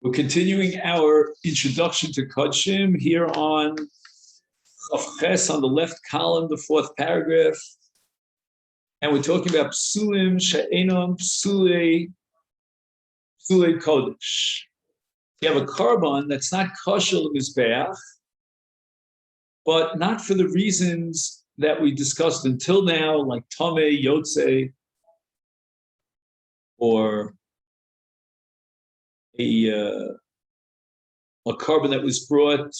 We're continuing our introduction to Kodshim here on Chavches on the left column, the fourth paragraph. And we're talking about Psulim, She'enam, Psulei Kodesh. You have a carbon that's not kosher l'mizbeach, but not for the reasons that we discussed until now, like Tomei, Yotze, or a carbon that was brought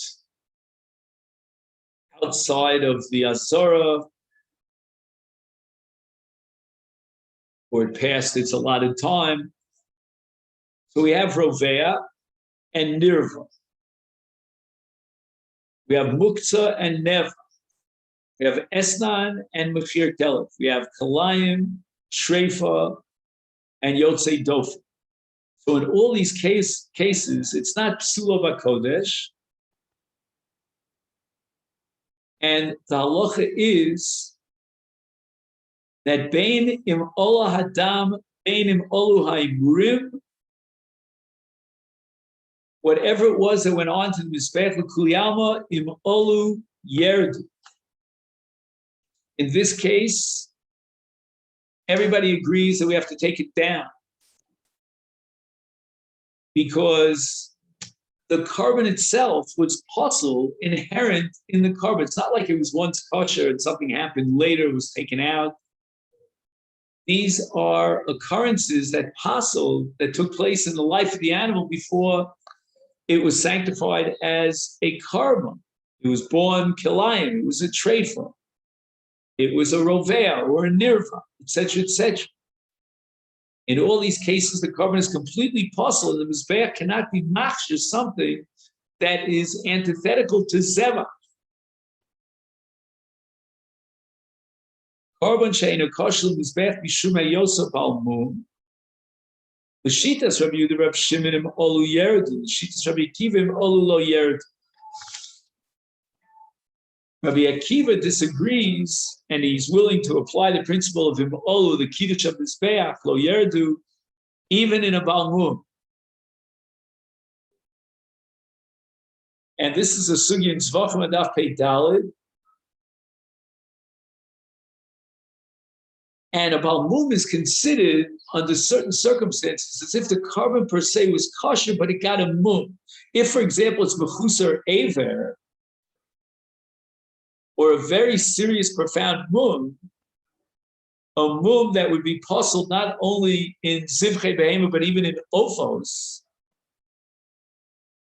outside of the Azara, or it passed its allotted time. So we have Rovea and Nirva. We have Muktzah and Neva. We have Esnan and Mechir Kelef. We have Kalayim, Shrefa, and Yotzei Dofen. So in all these cases, it's not Psula B'Kodesh. And the halacha is that Bein im Ola Hadam, Bein im Olu Haimurim, whatever it was that went on to the Mizbech L'Kuliyama im Olu Yerdu. In this case, everybody agrees that we have to take it down, because the carbon itself was possible, inherent in the carbon. It's not like it was once kosher and something happened later, it was taken out. These are occurrences that took place in the life of the animal before it was sanctified as a carbon. It was born kilayim, it was a treifa, it was a rovea or a nirva, etc., etc. In all these cases, the carbon is completely possible. The mizbeach cannot be machshir, something that is antithetical to zevach. Carbon she'eino kosher mizbeach mishum yosef al mum. The shitas Rabbi Yehuda Reb Shimon im olu yerdu. The shitas Rabbi Akiva im olu lo yerdu. Rabbi Akiva disagrees, and he's willing to apply the principle of im olu, the kiddush of mizbeach lo yerdu, even in a balmum. And this is a sugya in Zvachim Adaf Pei Daled. And a balmum is considered, under certain circumstances, as if the carbon per se was kosher, but it got a mum. If, for example, it's mechusar aver, or a very serious, profound mum, a mum that would be possible not only in zivchei behema, but even in ophos,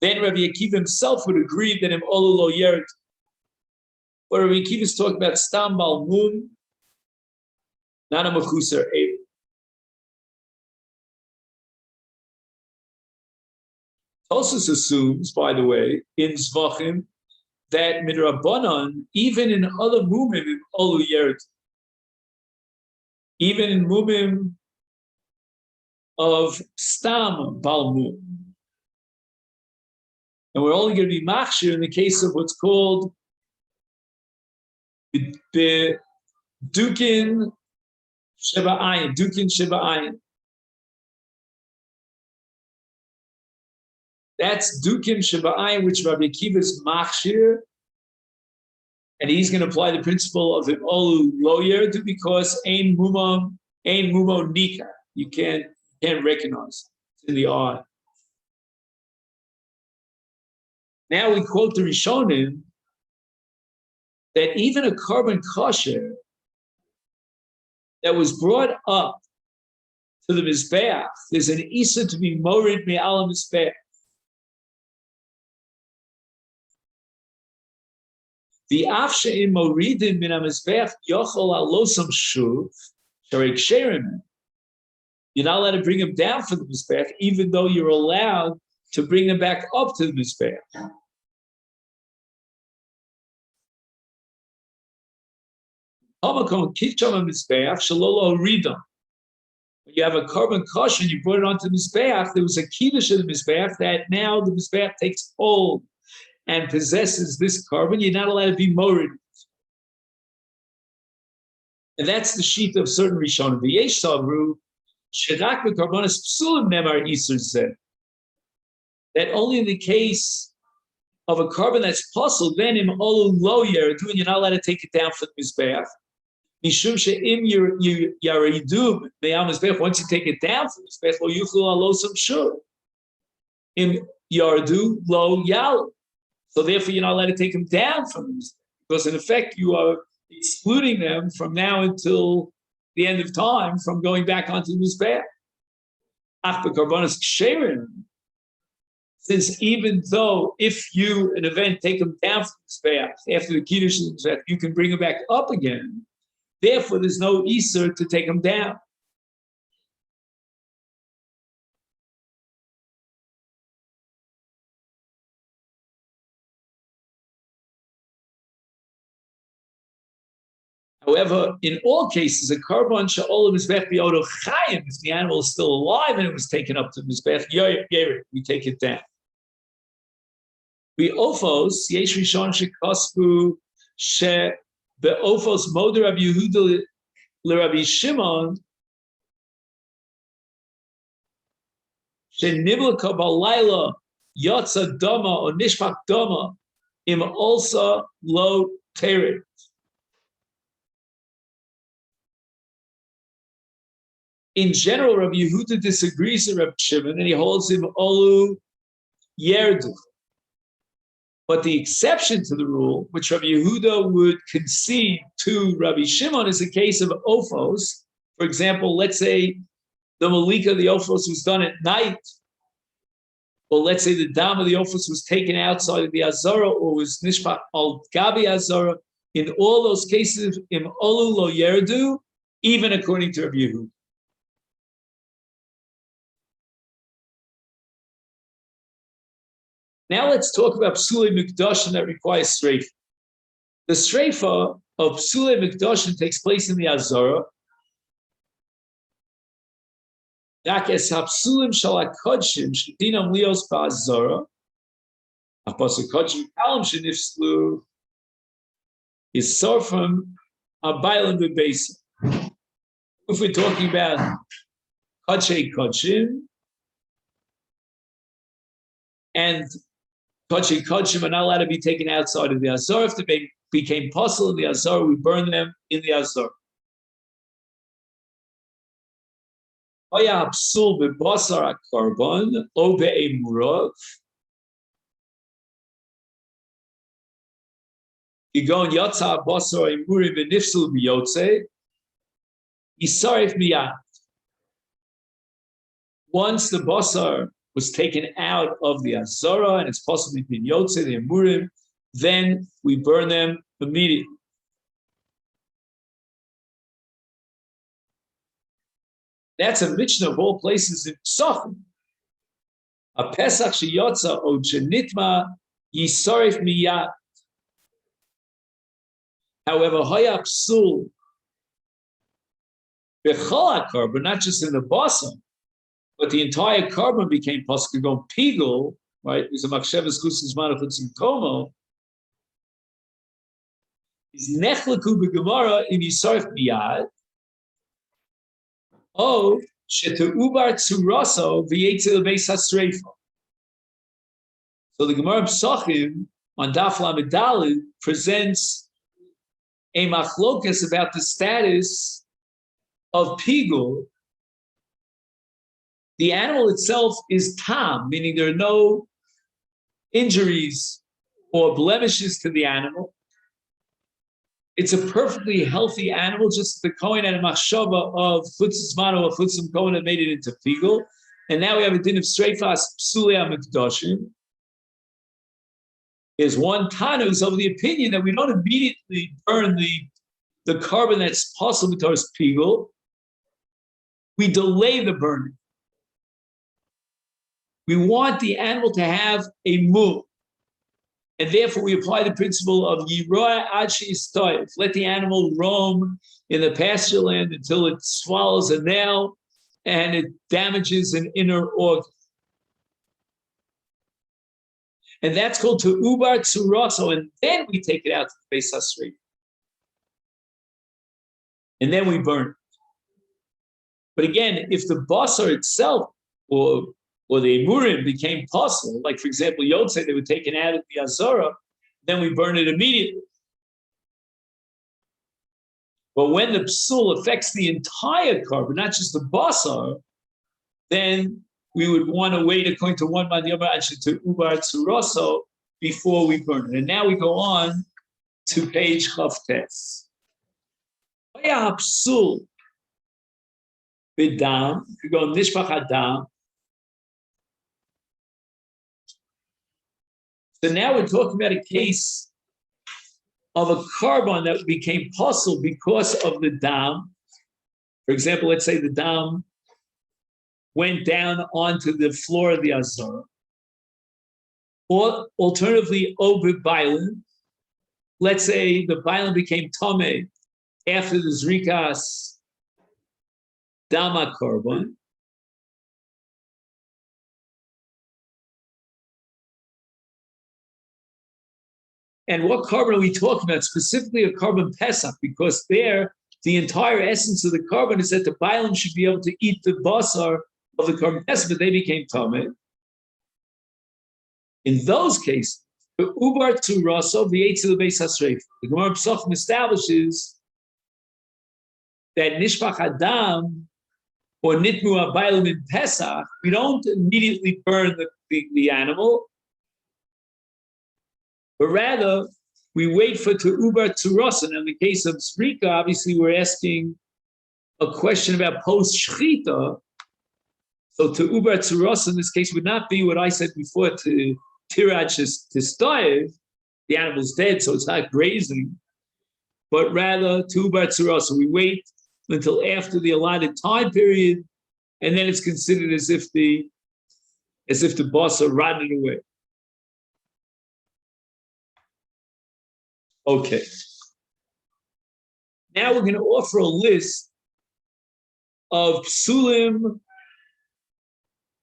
then Rabbi Akiva himself would agree that in olu lo yerd. But Rabbi Akiva is talking about stam bal mum, not a mechusar aver. Tosus assumes, by the way, in Zvachim, that midrabanan, even in other mumim, olu yerd, even in mumim of stam balmum, and we're only going to be machshir in the case of what's called dukin sheba'ayin. That's dukim sheba'ayin, which Rabbi Akiva is machshir, and he's going to apply the principle of olu lo yerdu, because ein mumo nika. You can't recognize it in the eye. Now we quote the Rishonim that even a carbon kosher that was brought up to the mizbeach, there's an isa to be morid me'al mizbeach. The afshe'im moridin min ha-mizbeach yochol alosam shuv sharei ksherim. You're not allowed to bring them down for the mizbeach, even though you're allowed to bring them back up to the mizbeach. When you have a carbon kosher and you brought it onto the mizbeach, there was a kiddush of the mizbeach that now the mizbeach takes hold and possesses this carbon. You're not allowed to be morid. And that's the sheet of certain Rishonim. The Yesh Savru, Sherak v'karbonos psulim nemar isur zeh. that only in the case of a carbon that's puzzled, then in olu lo yeredu, and you're not allowed to take it down for the mizbeach. Mishum she'im yaredu me'al mizbeach. Once you take it down for the mizbeach, lo yuchlu alosam shur. Im yardu lo yal. So therefore, you're not allowed to take them down from the mizbeach, because in effect you are excluding them from now until the end of time from going back onto the mizbeach. Ach bekarbanos ksherim. Since even though if you, an event, take them down from the mizbeach after the kiddush, you can bring them back up again. Therefore, there's no iser to take them down. However, in all cases, a carbon sha'ol mizbech bi'odo chayim, if the animal is still alive and it was taken up to mizbech, we take it down. We ofos yesh rishon shekosbu she beofos moder Rabbi Yehuda l'Rabbi Shimon she niblaka balayla yotza dama or nishpak dama im also lo teret. In general, Rabbi Yehuda disagrees with Rabbi Shimon, and he holds him olu yerdu. But the exception to the rule, which Rabbi Yehuda would concede to Rabbi Shimon, is a case of ophos. For example, let's say the malika of the ophos was done at night, or let's say the dam of the ophos was taken outside of the azara, or was nishpat al gabi azara. In all those cases, im olu lo yerdu, even according to Rabbi Yehuda. Now let's talk about psulei mikdashim that requires streifa. The streifa of psulei mikdashim takes place in the azara. Rak es hapsulim shal Kodshim shedinam lios ba'azara. Apostle Kodshim kalam shenifslu is sorfim abaylam bebeisa. If we're talking about Kodshim and Kodshim are not allowed to be taken outside of the Azor. If they became possible in the Azor, we burn them in the Azor. Once the basar was taken out of the Azara and it's possibly been Yotze, the Emurim, then we burn them immediately. That's a Mishnah of all places in Psachim. A Pesach sheyotza o shenitma yisarif miyad. However, hoya psul b'chol hakar, but not just in the basar, but the entire carbon became Paskagon Pigel, right? It was a Machshavas Kusins Manachutz in Komo. Is Nechlaku B'Gemara in Yisarf Biyad. Oh, Shetu Ubar Tzuraso V'Yetzel Beis HaSreifa. So the Gemara Psachim on Daf Lamed Daled presents a machlokas about the status of Pigel. The animal itself is tam, meaning there are no injuries or blemishes to the animal. It's a perfectly healthy animal, just the Kohen and a machshava of chutzis mano or chutzim Kohen that made it into pigul. And now we have a din of streifas psulei hamikdashim. There's one Tana who's of the opinion that we don't immediately burn the carbon that's possible towards pigul. We delay the burning. We want the animal to have a move. And therefore, we apply the principle of Yiroa ad she'yistoyev. Let the animal roam in the pasture land until it swallows a nail and it damages an inner organ. And that's called to ubar tsuraso. And then we take it out to the Beis HaSreifa. And then we burn it. But again, if the basar itself, or or the Emurim became possible, like for example, Yod said they were taken out of the Azara, then we burn it immediately. But when the psul affects the entire carbon, not just the basar, then we would want to wait according to one man yomar to ubar tzuroso before we burn it. And now we go on to page Chavtes. Psul b'dam, you go nishpach adam. So now we're talking about a case of a carbon that became possible because of the dam. For example, let's say the dam went down onto the floor of the Azara. Or alternatively, Obid let's say the Bailan became Tomei after the Zrikas Dama carbon. And what carbon are we talking about? Specifically a carbon Pesach, because there, the entire essence of the carbon is that the Bailam should be able to eat the basar of the carbon Pesach, but they became Tomei. In those cases, the Ubar to Raso, the eight to the base Hasreif. The Gemara Pesachim establishes that Nishpach Adam or Nitmu Abaylam in Pesach, we don't immediately burn the animal, but rather we wait for Ubar to Raso. And in the case of Zrika, obviously we're asking a question about post Shchita. So to Ubar to Raso in this case would not be what I said before to Tirach to Stoyev, the animal's dead, so it's not grazing, but rather to Ubar to Raso. We wait until after the allotted time period, and then it's considered as if the basa rotted away. Okay. Now we're going to offer a list of psulim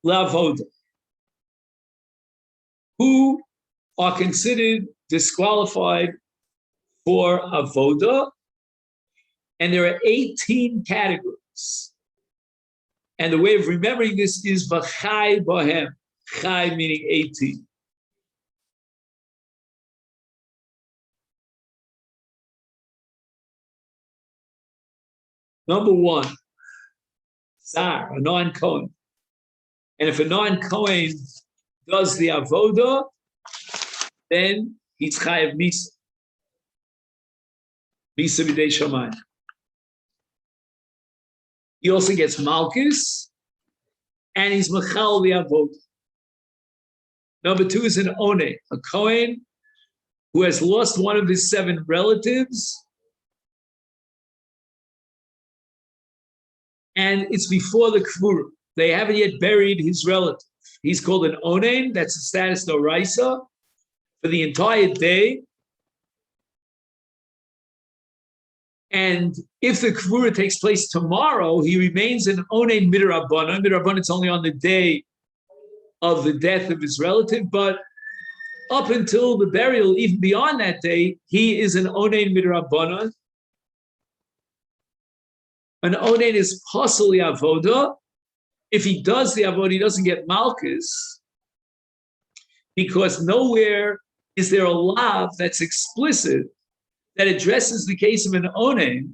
lavoda, who are considered disqualified for avoda, and there are 18 categories. And the way of remembering this is v'chai bohem, chai meaning 18. Number one, Zar, a non-Kohen. And if a non-Kohen does the avoda, then he's chayav misa. Misa b'dei shamayim. He also gets malchus, and he's machal the avoda. Number two is an one, a Kohen who has lost one of his 7 relatives, and it's before the kvura. They haven't yet buried his relative. He's called an onen, that's a status d'oraisa, for the entire day. And if the kvura takes place tomorrow, he remains an onen midrabanan. Midrabanan, it's only on the day of the death of his relative, but up until the burial, even beyond that day, he is an onen midrabanan. An onen is possibly avoda. If he does the avoda, he doesn't get malchus, because nowhere is there a law that's explicit that addresses the case of an onen,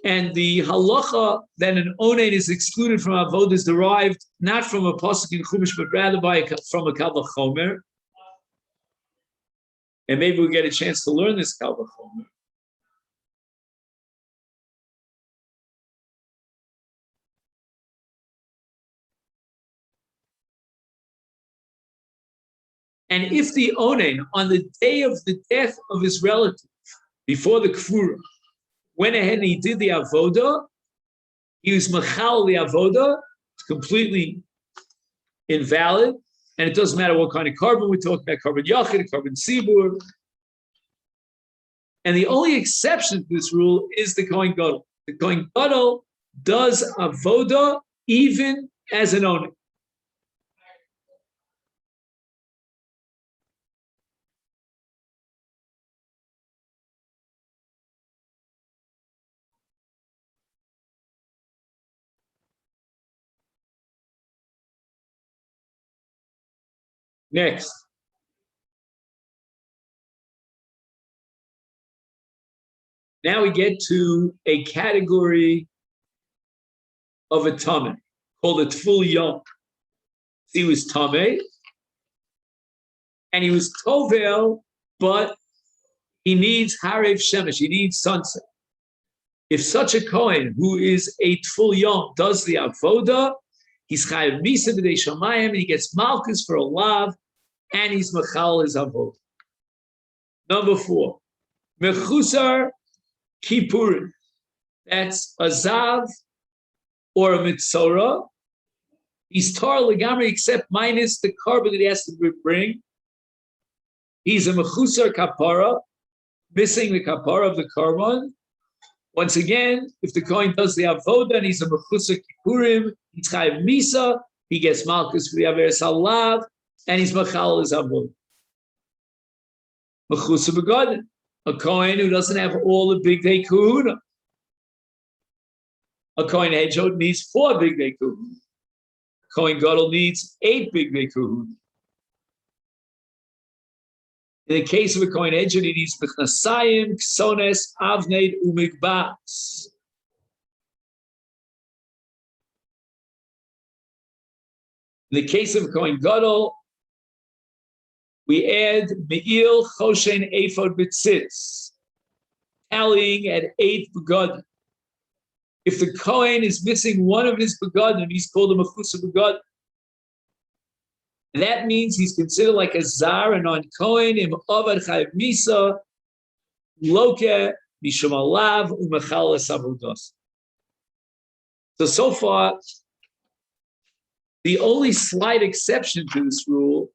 and the halacha that an onen is excluded from avodah is derived not from a pasuk in Chumash, but rather from a kal vachomer. And maybe we'll get a chance to learn this kal vachomer. And if the onen, on the day of the death of his relative, before the kvura, went ahead and he did the avoda, he was machal the avoda, it's completely invalid, and it doesn't matter what kind of carbon we're talking about, carbon yachid, carbon sibur. And the only exception to this rule is the Kohen Gadol. The Kohen Gadol does avoda even as an onen. Next. Now we get to a category of a tameh called a tful yom. He was tameh, and he was tovel, but he needs harev shemesh, he needs sunset. If such a kohen who is a tful yom does the avoda, he's chayav misa b'dei shamayim, and he gets malchus for a lav, and he's machal his avoda. Number 4, mechusar kippurim. That's a zav or a mitzora. He's tar legamri except minus the carbon that he has to bring. He's a mechusar kapara, missing the kapara of the carbon. Once again, if the kohen does the avoda and he's a mechusar kippurim, he's chayav misa, he gets malchus for the averes halav, and he's machal his avoda. Mechusar begadim, a kohen who doesn't have all the big day kahuna. A kohen hedgehog needs 4 big day kahuna. Kohen gadol needs 8 big day kahuna. In the case of a kohen hedgehog, he needs mechnasayim, ksones, avnei, umikbas. In the case of a kohen gadol, we add me'il, choshen, ephod, b'tzitz, tallying at 8 begadim. If the kohen is missing one of his begadim, he's called a mechusar begadim. That means he's considered like a zar and on kohen im avad chayav misa loke mishum alav umechal esavodos. So far, the only slight exception to this rule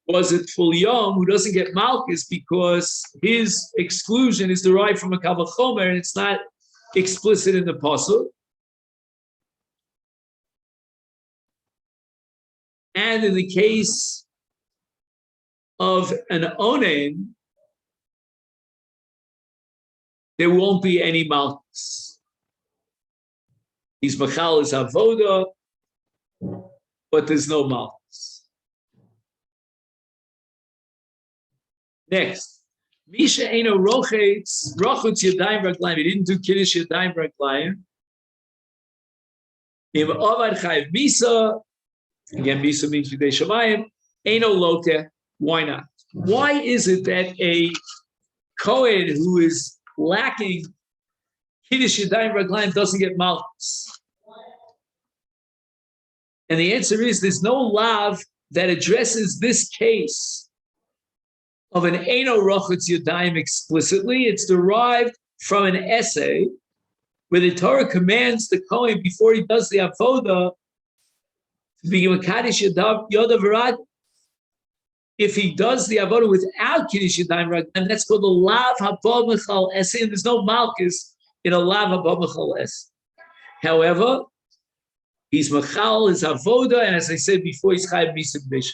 was it tful yom who doesn't get malchus because his exclusion is derived from a kavach chomer and it's not explicit in the pasuk. And in the case of an onen, there won't be any malchus. He's machal his avoda, but there's no malchus. Next, Misha Eino Rochutz Yadayim Raglayim. He didn't do Kiddush Yadayim Raglayim. Im Avad Chayav Misa. Again, Misa means B'dei Shamayim. Eino Loke. Why not? Why is it that a Kohen who is lacking Kiddush Yadayim Raglayim doesn't get malchus? And the answer is there's no lav that addresses this case of an Eino Rochutz Yadayim explicitly. It's derived from an essay where the Torah commands the Kohen before he does the avoda to be Mekadosh Yodav V'Rad. If he does the avoda without Kiddush Yadayim Raglayim, that's called the Lav Haba Mechal Es, and there's no malchus in a Lav Haba Mechal Es. However, he's Mechal, his avoda, and as I said before, he's Chayav Misa B'dei.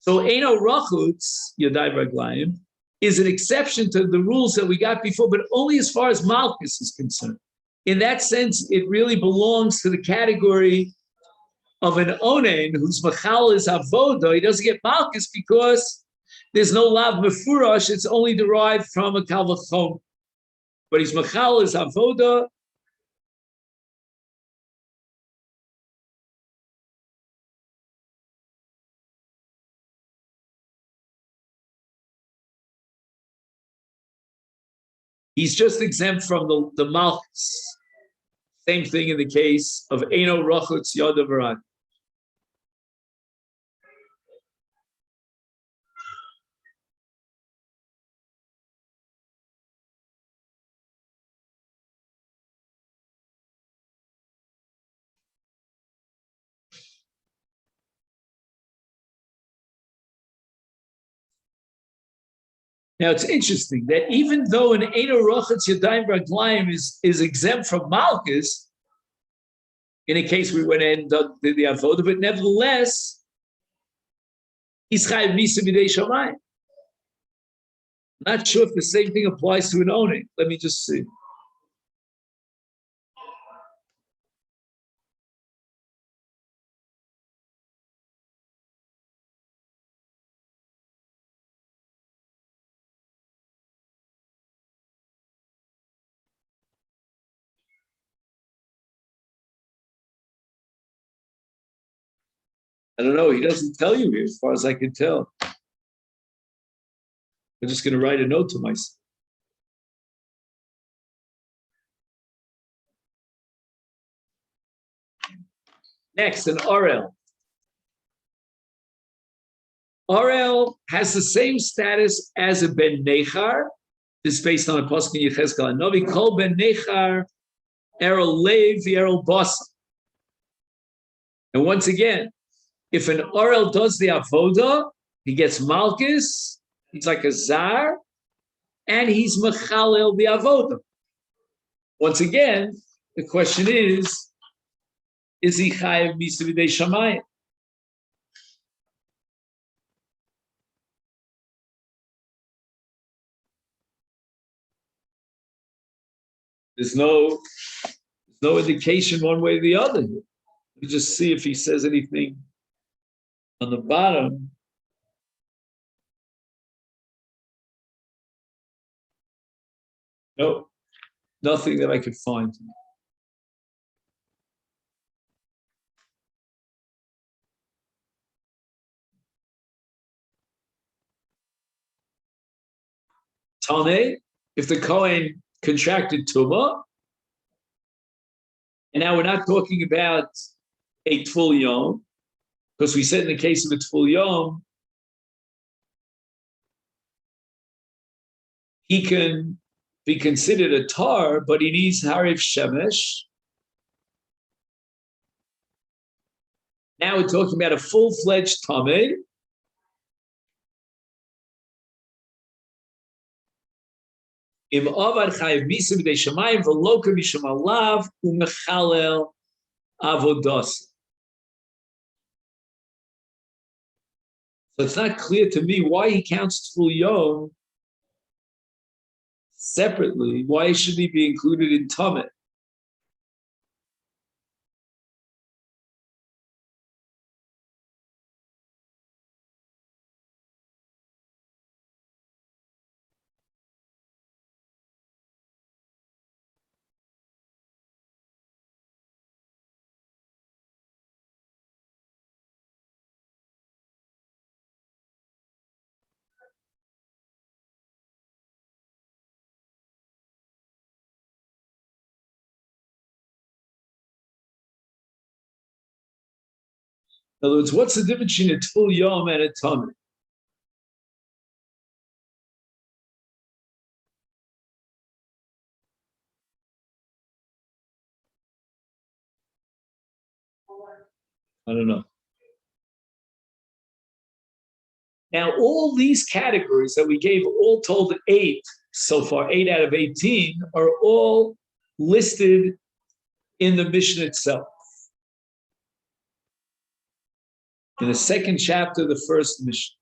So Eino Rochutz Yadayim Raglayim is an exception to the rules that we got before, but only as far as malchus is concerned. In that sense, it really belongs to the category of an onen whose machal is avoda. He doesn't get malchus because there's no lav mefurash. It's only derived from a kalvachom. But his machal is avoda. He's just exempt from the malchus. Same thing in the case of Eino Rochutz Yodav V'Rad. Now it's interesting that even though an Eino Rochutz Yadayim Raglayim is exempt from malchus, in a case we went in and did the avoda, but nevertheless, he's chayav misa b'dei shamayim. Not sure if the same thing applies to an onen. Let me just see. I don't know. He doesn't tell you here, as far as I can tell. I'm just going to write a note to myself. Next, an Orel. Orel has the same status as a Ben Nechar. This is based on a pasuk in Yechezkel Novi. Kol Ben Nechar, Erel Lev, Erel Basa. And once again, if an Orel does the avoda, he gets malchus. He's like a zar, and he's mechalel the avoda. Once again, the question is he chayav misa b'dei shamayim? There's no indication one way or the other. Let me just see if he says anything on the bottom. No, nothing that I could find. Tane, if the Kohen contracted Tumah, and now we're not talking about a Tful Yom, because we said in the case of a Tful Yom, he can be considered a tar, but he needs Harif Shemesh. Now we're talking about a full-fledged Tameh. Im Avad Chayiv Misa B'dei Shamayim V'lo K'mishum Alav U'Mechalel Avodas. So it's not clear to me why he counts Tful Yom separately. Why should he be included in Tameh? In other words, what's the difference between a Tful Yom and a Tameh? I don't know. Now, all these categories that we gave, all told 8 so far, 8 out of 18, are all listed in the Mishnah itself. In the second chapter, the first Mishnah.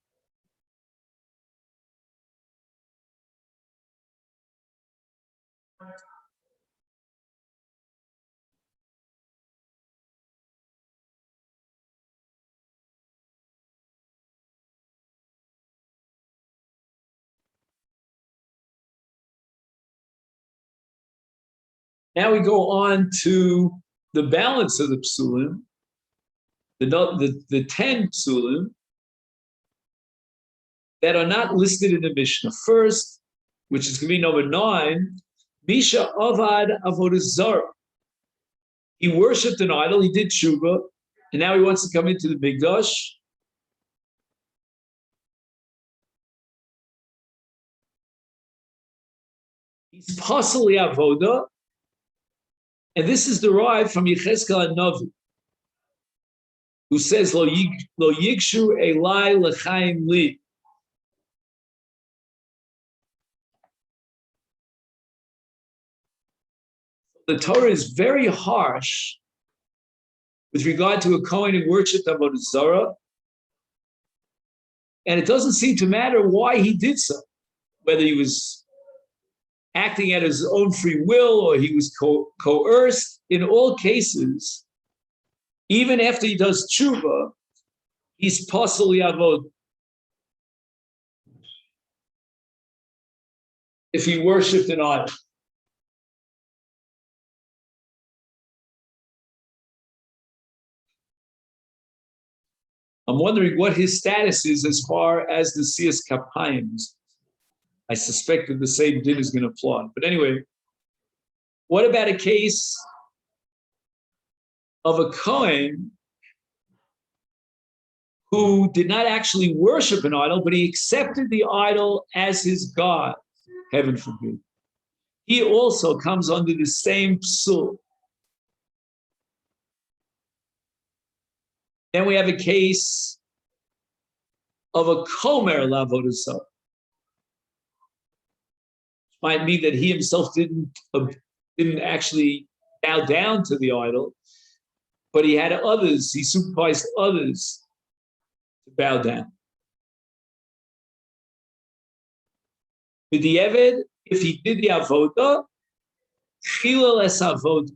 Now we go on to the balance of the psulim, the 10 psulim that are not listed in the Mishnah. First, which is going to be number 9, Misha Avad Avodah Zarah. He worshipped an idol, he did tshuva, and now he wants to come into the Mikdash. He's pasali avoda, and this is derived from Yechezkel Novi, who says, Lo yigshu elai lechaim li. The Torah is very harsh with regard to a Kohen who worshipped Avodah Zarah, and it doesn't seem to matter why he did so, whether he was acting at his own free will or he was coerced. In all cases, even after he does tshuva, he's pasali avod. If he worshipped an idol. I'm wondering what his status is as far as the Siyas Kapayim. I suspect that the same din is going to apply. But anyway, what about a case of a Kohen who did not actually worship an idol, but he accepted the idol as his God? Heaven forbid. He also comes under the same psul. Then we have a case of a Komer Lavodah Zarah. Might mean that he himself didn't actually bow down to the idol, but he had others, he supervised others to bow down. With the Eved, if he did the avodah, chilal es avodah.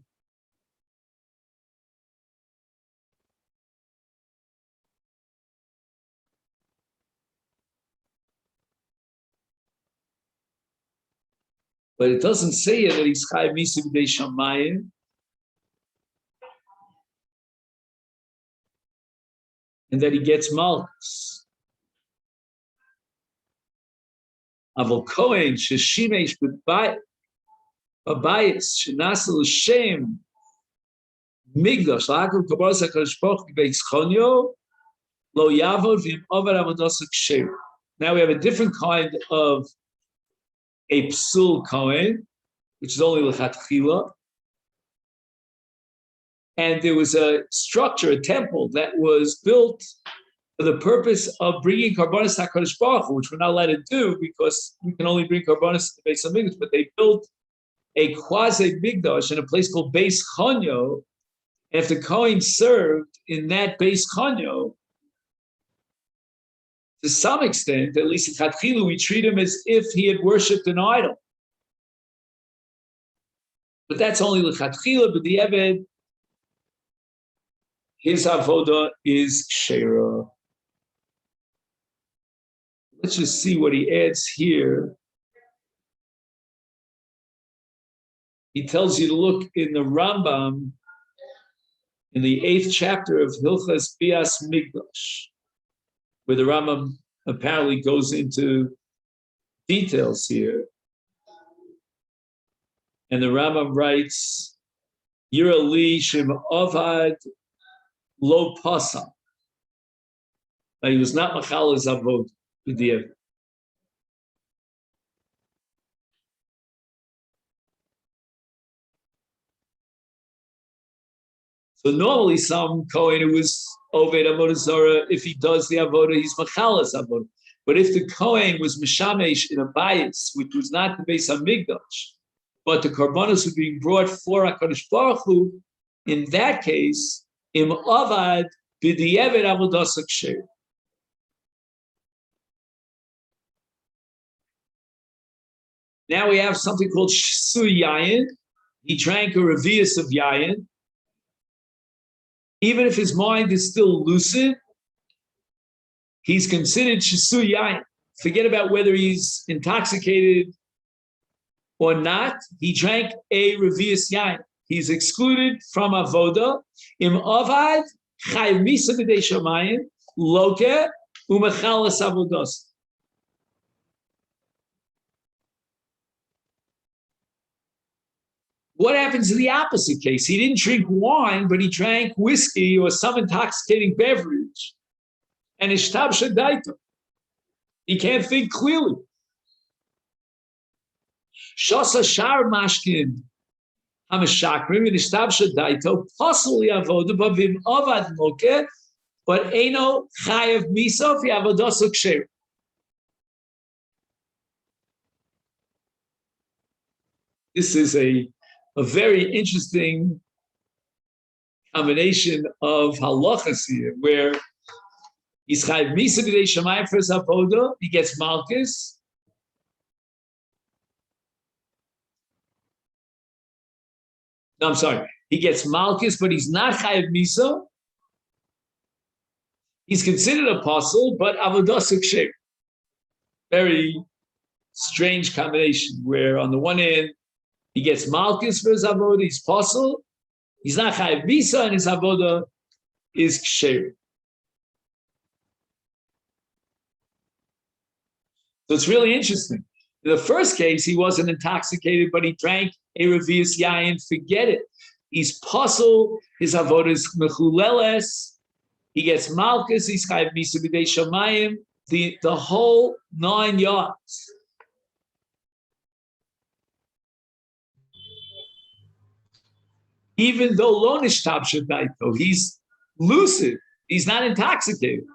But it doesn't say that he's chayav misa b'dei shamayim. And that he gets malchus. Avol Kohen sheshimesh b'bayis shenasa l'shem migdash la'akum kabaras hakadosh baruch hu b'beis chonyo lo yavod v'im over avodas ksher. Now we have a different kind of a psul Kohen, which is only l'chatchila. And there was a structure, a temple that was built for the purpose of bringing karbanos to HaKadosh Baruch Hu, which we're not allowed to do because we can only bring karbanos to the Beis HaMikdash. But they built a quasi Mikdash in a place called Beis Chanyo. And if the Kohen served in that Beis Chanyo, to some extent, at least in Chatchilu, we treat him as if he had worshipped an idol. But that's only l'chatchila, but the Eved, his avodah is kshera. Let's just see what he adds here. He tells you to look in the Rambam in the 8th chapter of Hilchas Bias Mikdash, where the Rambam apparently goes into details here. And the Rambam writes, Yira li shem avad lo pasam. He was not machal as avod b'diavad. So normally some Kohen who was Oved Avodah Zarah, if he does the Avodah, he's Machalas Avodah. But if the Kohen was Mishamesh in a bias, which was not the Beis HaMikdash, but the Karbanos were being brought for HaKadosh Baruch Hu, in that case, Im Avad B'diavad Avodas Ksher. Now we have something called Shisu Yayin. He drank a revius of Yayin. Even if his mind is still lucid, he's considered Shisu Yayin. Forget about whether he's intoxicated or not. He drank a revius Yayin. He's excluded from Avodah. Im Avad Chayav Misa B'dei Shamayim Loke U'Mechalas Avodos. What happens in the opposite case? He didn't drink wine, but he drank whiskey or some intoxicating beverage. And ishtab shadaita. He can't think clearly. Shasa shar mashkin hamashakrim and ishtab shadaita possibly avoda bavim avad moke, but eno chayav misof yavodos uksher. This is a very interesting combination of halachas here, where he's chayav misa b'dei shamayim for his avodah, he gets malchus. No, I'm sorry. He gets malchus, but he's not chayav misa. He's considered apostle, but avodas uksher. Very strange combination, where on the one hand, he gets malchus for his avodah, he's apostle. He's not chayav misa, and his avodah is ksher. So it's really interesting. In the first case, he wasn't intoxicated, but he drank a revius yayin. Forget it. He's puzzled. His avodah is mechuleles. He gets malchus. He's chayav misa b'dei shamayim. The whole 9 yards. Even though lo nishtab shadaito, he's lucid. He's not intoxicated.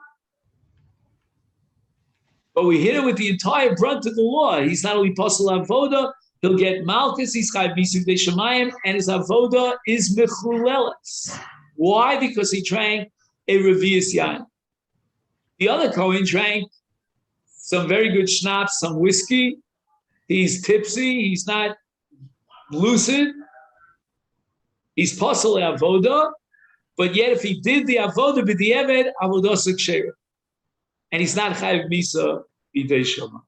But we hit him with the entire brunt of the law. He's not only puzzle avoda, he'll get malchus, he's chayav misa b'dei shamayim, and his avoda is mechuleles. Why? Because he drank a revius yain. The other Kohen drank some very good schnapps, some whiskey. He's tipsy. He's not lucid. He's puzzle avoda, but yet if he did the avoda b'di'eved, avodah s'ksheira. And he's not chayav misa b'dei shamayim.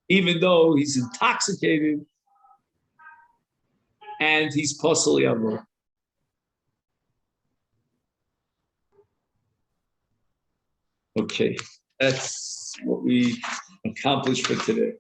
Even though he's intoxicated and he's puzzle avoda. Okay, that's what we accomplished for today.